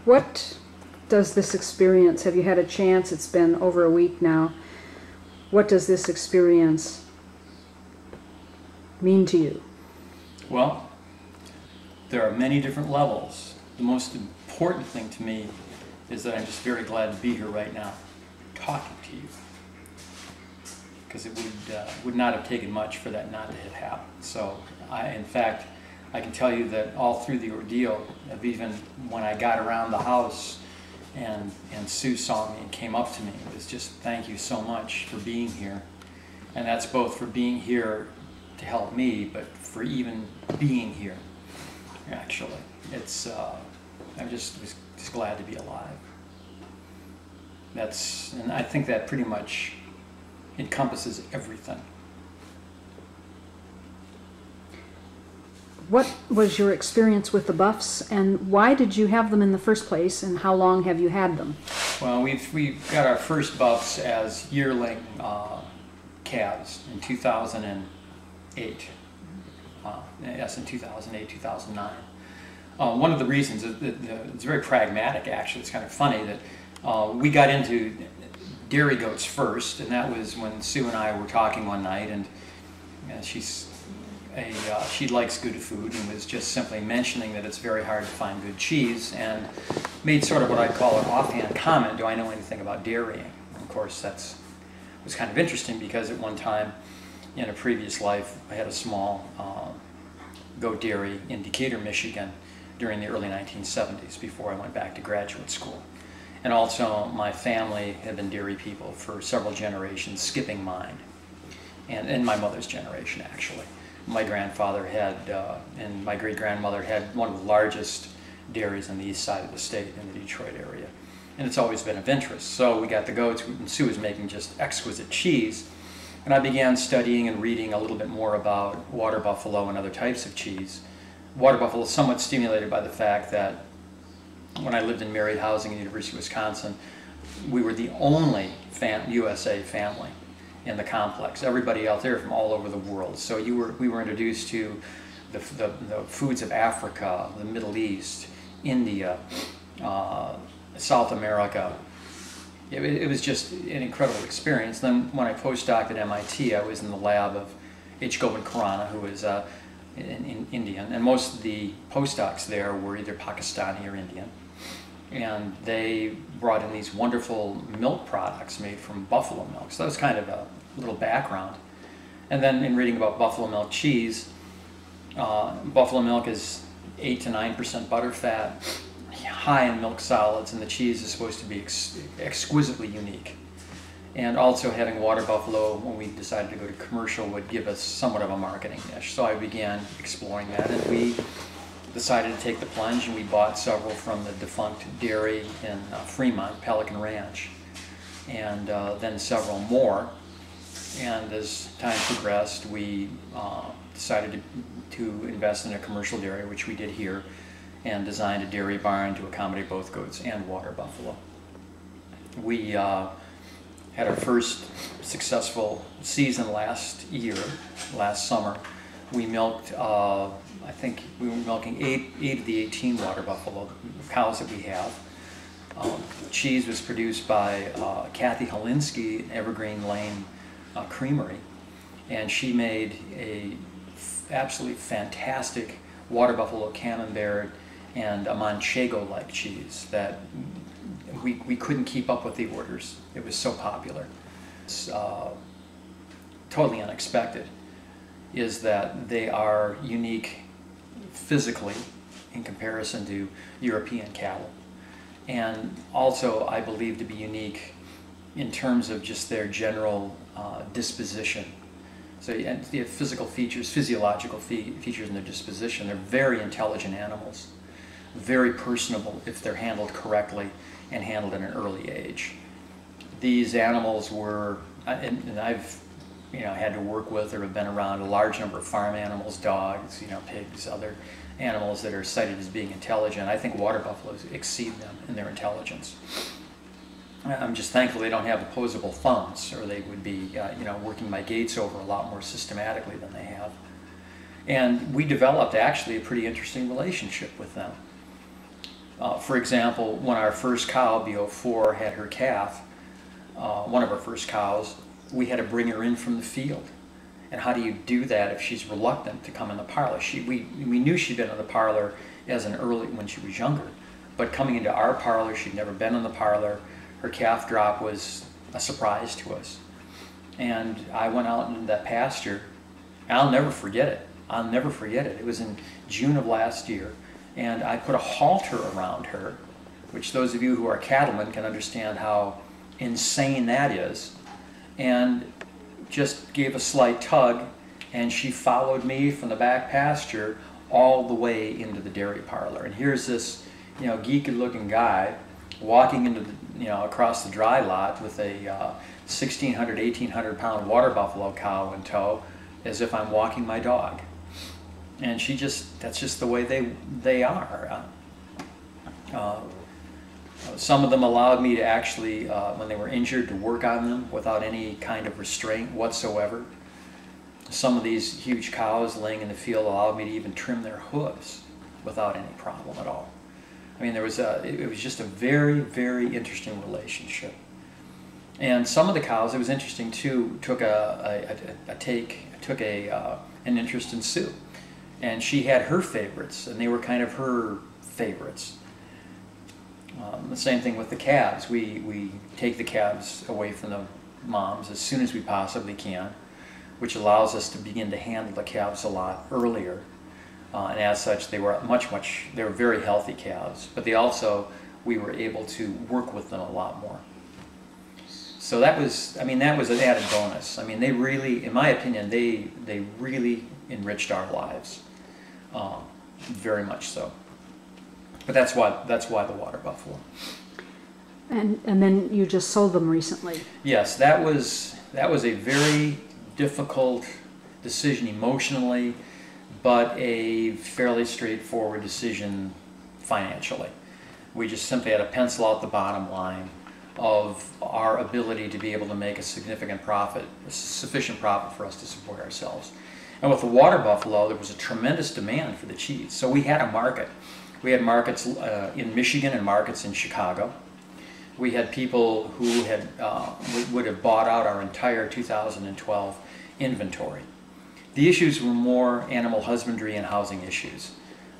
What does this experience, have you had a chance, it's been over a week now, what does this experience mean to you? Well, there are many different levels. The most important thing to me is that I'm just very glad to be here right now, talking to you. Because it would not have taken much for that not to have happened. So, in fact, I can tell you that all through the ordeal, of even when I got around the house and Sue saw me and came up to me, it was just, thank you so much for being here. And that's both for being here to help me, but for even being here, actually. I'm just glad to be alive. And I think that pretty much encompasses everything. What was your experience with the buffs, and why did you have them in the first place, and how long have you had them? Well, we got our first buffs as yearling calves in 2008. Yes, in 2008, 2009. One of the reasons, it's very pragmatic actually, it's kind of funny that we got into dairy goats first, and that was when Sue and I were talking one night, and she likes good food and was just simply mentioning that it's very hard to find good cheese, and made sort of what I'd call an offhand comment, do I know anything about dairying? And of course that was kind of interesting because at one time in a previous life I had a small goat dairy in Decatur, Michigan during the early 1970s before I went back to graduate school. And also my family had been dairy people for several generations, skipping mine, and my mother's generation actually. My grandfather had, and my great-grandmother had one of the largest dairies on the east side of the state in the Detroit area. And it's always been of interest. So we got the goats, and Sue was making just exquisite cheese. And I began studying and reading a little bit more about water buffalo and other types of cheese. Water buffalo is somewhat stimulated by the fact that when I lived in married housing at the University of Wisconsin, we were the only USA family in the complex. Everybody out there from all over the world. So we were introduced to the foods of Africa, the Middle East, India, South America. It was just an incredible experience. Then when I postdoced at MIT, I was in the lab of H. Govind Khurana, who was an Indian, and most of the postdocs there were either Pakistani or Indian. And they brought in these wonderful milk products made from buffalo milk. So that was kind of a little background. And then in reading about buffalo milk cheese, buffalo milk is 8 to 9% butter fat, high in milk solids, and the cheese is supposed to be exquisitely unique. And also having water buffalo, when we decided to go to commercial, would give us somewhat of a marketing niche. So I began exploring that, and we decided to take the plunge, and we bought several from the defunct dairy in Fremont, Pelican Ranch, and then several more. And as time progressed, we decided to invest in a commercial dairy, which we did here, and designed a dairy barn to accommodate both goats and water buffalo. We had our first successful season last summer. We milked, I think we were milking eight of the 18 water buffalo cows that we have. Cheese was produced by Kathy Holinsky at Evergreen Lane Creamery, and she made a absolutely fantastic water buffalo camembert and a Manchego-like cheese that we couldn't keep up with the orders. It was so popular. It's totally unexpected is that they are unique physically in comparison to European cattle, and also I believe to be unique in terms of just their general disposition. So you have physical features, physiological features in their disposition. They're very intelligent animals, very personable if they're handled correctly and handled at an early age. These animals were, and I've had to work with or have been around a large number of farm animals, dogs, pigs, other animals that are cited as being intelligent. I think water buffaloes exceed them in their intelligence. I'm just thankful they don't have opposable thumbs, or they would be, working my gates over a lot more systematically than they have. And we developed actually a pretty interesting relationship with them. For example, when our first cow, B04, had her calf, one of our first cows, we had to bring her in from the field. And how do you do that if she's reluctant to come in the parlor? We knew she'd been in the parlor when she was younger, but coming into our parlor, she'd never been in the parlor. Her calf drop was a surprise to us. And I went out into that pasture, and I'll never forget it. I'll never forget it. It was in June of last year, and I put a halter around her, which those of you who are cattlemen can understand how insane that is, and just gave a slight tug, and she followed me from the back pasture all the way into the dairy parlor. And here's this, geeky-looking guy walking into across the dry lot with a 1,600, 1,800 pound water buffalo cow in tow, as if I'm walking my dog. And that's just the way they are. Some of them allowed me to actually, when they were injured, to work on them without any kind of restraint whatsoever. Some of these huge cows laying in the field allowed me to even trim their hooves without any problem at all. I mean, it was just a very, very interesting relationship. And some of the cows, it was interesting too, took an interest in Sue. And she had her favorites, and they were kind of her favorites. The same thing with the calves. We take the calves away from the moms as soon as we possibly can, which allows us to begin to handle the calves a lot earlier. And as such, they were they were very healthy calves, but we were able to work with them a lot more. So that was an added bonus. I mean, they really, in my opinion, they really enriched our lives, very much so. But that's why the water buffalo. And then you just sold them recently. Yes, that was a very difficult decision emotionally, but a fairly straightforward decision financially. We just simply had to pencil out the bottom line of our ability to be able to make a significant profit, a sufficient profit for us to support ourselves. And with the water buffalo, there was a tremendous demand for the cheese. So we had a market. We had markets in Michigan and markets in Chicago. We had people who would have bought out our entire 2012 inventory. The issues were more animal husbandry and housing issues.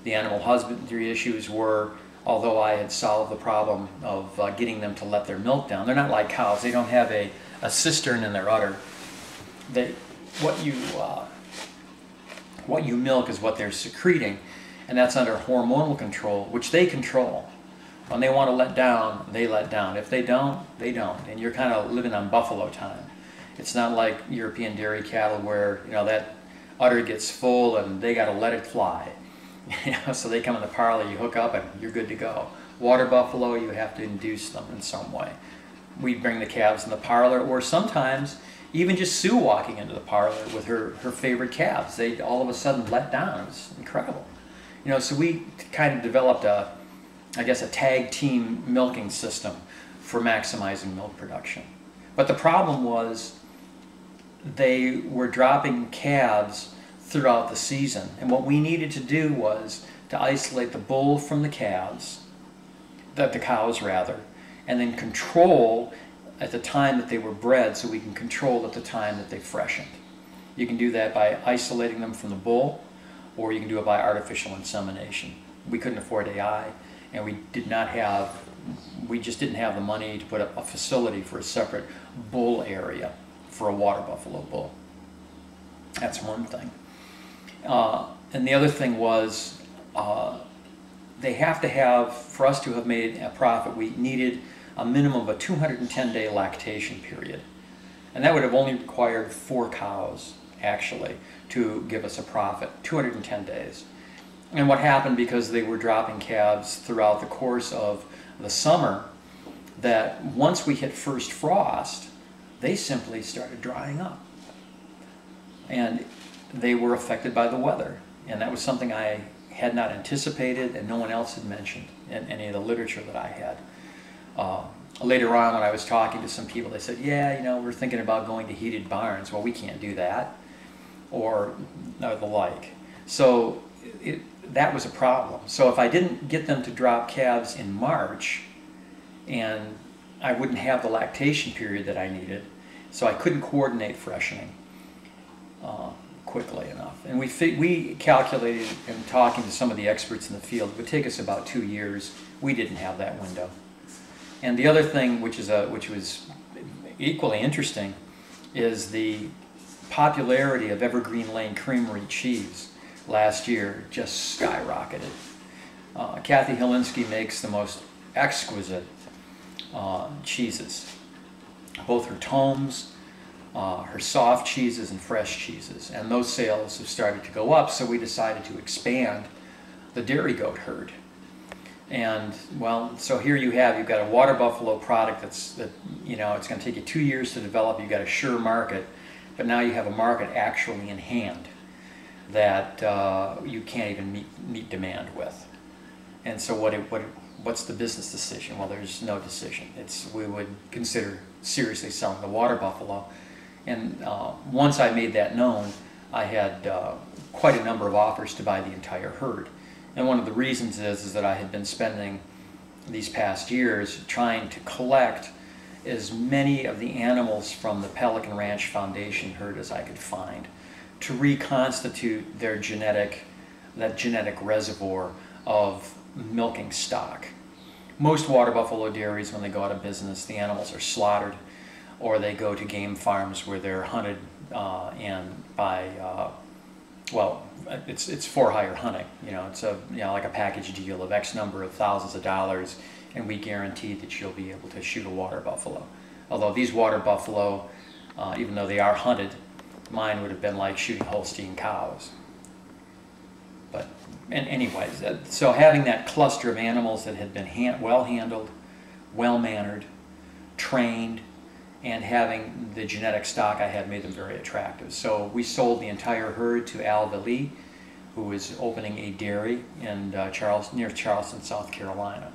The animal husbandry issues were, although I had solved the problem of getting them to let their milk down, they're not like cows. They don't have a cistern in their udder. What you milk is what they're secreting, and that's under hormonal control, which they control. When they want to let down, they let down. If they don't, they don't. And you're kind of living on buffalo time. It's not like European dairy cattle where that udder gets full and they got to let it fly. So they come in the parlor, you hook up, and you're good to go. Water buffalo, you have to induce them in some way. We'd bring the calves in the parlor, or sometimes even just Sue walking into the parlor with her favorite calves. They all of a sudden let down. It was incredible. So we kind of developed a tag team milking system for maximizing milk production. But the problem was they were dropping calves throughout the season. And what we needed to do was to isolate the bull from the cows, and then control at the time that they were bred, so we can control at the time that they freshened. You can do that by isolating them from the bull, or you can do it by artificial insemination. We couldn't afford AI, and we just didn't have the money to put up a facility for a separate bull area for a water buffalo bull. That's one thing. And the other thing was, they have to have, for us to have made a profit, we needed a minimum of a 210-day lactation period. And that would have only required 4 cows, actually, to give us a profit, 210 days. And what happened, because they were dropping calves throughout the course of the summer, that once we hit first frost, they simply started drying up. And they were affected by the weather. And that was something I had not anticipated, and no one else had mentioned in any of the literature that I had. Later on, when I was talking to some people, they said, yeah, we're thinking about going to heated barns. Well, we can't do that, or the like. So that was a problem. So if I didn't get them to drop calves in March, and I wouldn't have the lactation period that I needed, so I couldn't coordinate freshening quickly enough. And we calculated, and talking to some of the experts in the field, it would take us about 2 years. We didn't have that window. And the other thing, which was equally interesting, is the popularity of Evergreen Lane Creamery cheese last year just skyrocketed. Kathy Helinski makes the most exquisite cheeses, both her tomes, her soft cheeses and fresh cheeses, and those sales have started to go up, so we decided to expand the dairy goat herd. And well, so here you've got a water buffalo product it's going to take you 2 years to develop. You've got a sure market, but now you have a market actually in hand that you can't even meet demand with. And so what's the business decision? Well, there's no decision. We would consider seriously selling the water buffalo. And once I made that known, I had quite a number of offers to buy the entire herd. And one of the reasons is that I had been spending these past years trying to collect as many of the animals from the Pelican Ranch Foundation herd as I could find to reconstitute that genetic reservoir of milking stock. Most water buffalo dairies, when they go out of business, the animals are slaughtered, or they go to game farms where they're hunted it's for hire hunting. It's like a package deal of X number of thousands of dollars, and we guarantee that you'll be able to shoot a water buffalo. Although these water buffalo, even though they are hunted, mine would have been like shooting Holstein cows. But anyways, so having that cluster of animals that had been well handled, well mannered, trained, and having the genetic stock I had made them very attractive. So we sold the entire herd to Al Vali, who is opening a dairy in near Charleston, South Carolina,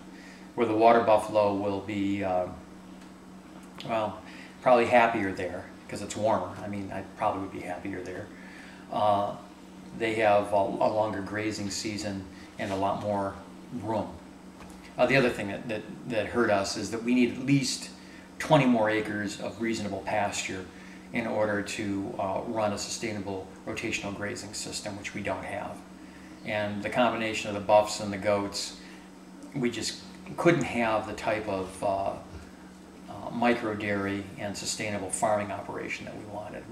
where the water buffalo will be, probably happier there because it's warmer. I mean, I probably would be happier there. They have a longer grazing season and a lot more room. The other thing that hurt us is that we need at least 20 more acres of reasonable pasture in order to run a sustainable rotational grazing system, which we don't have. And the combination of the buffs and the goats, we just couldn't have the type of micro dairy and sustainable farming operation that we wanted.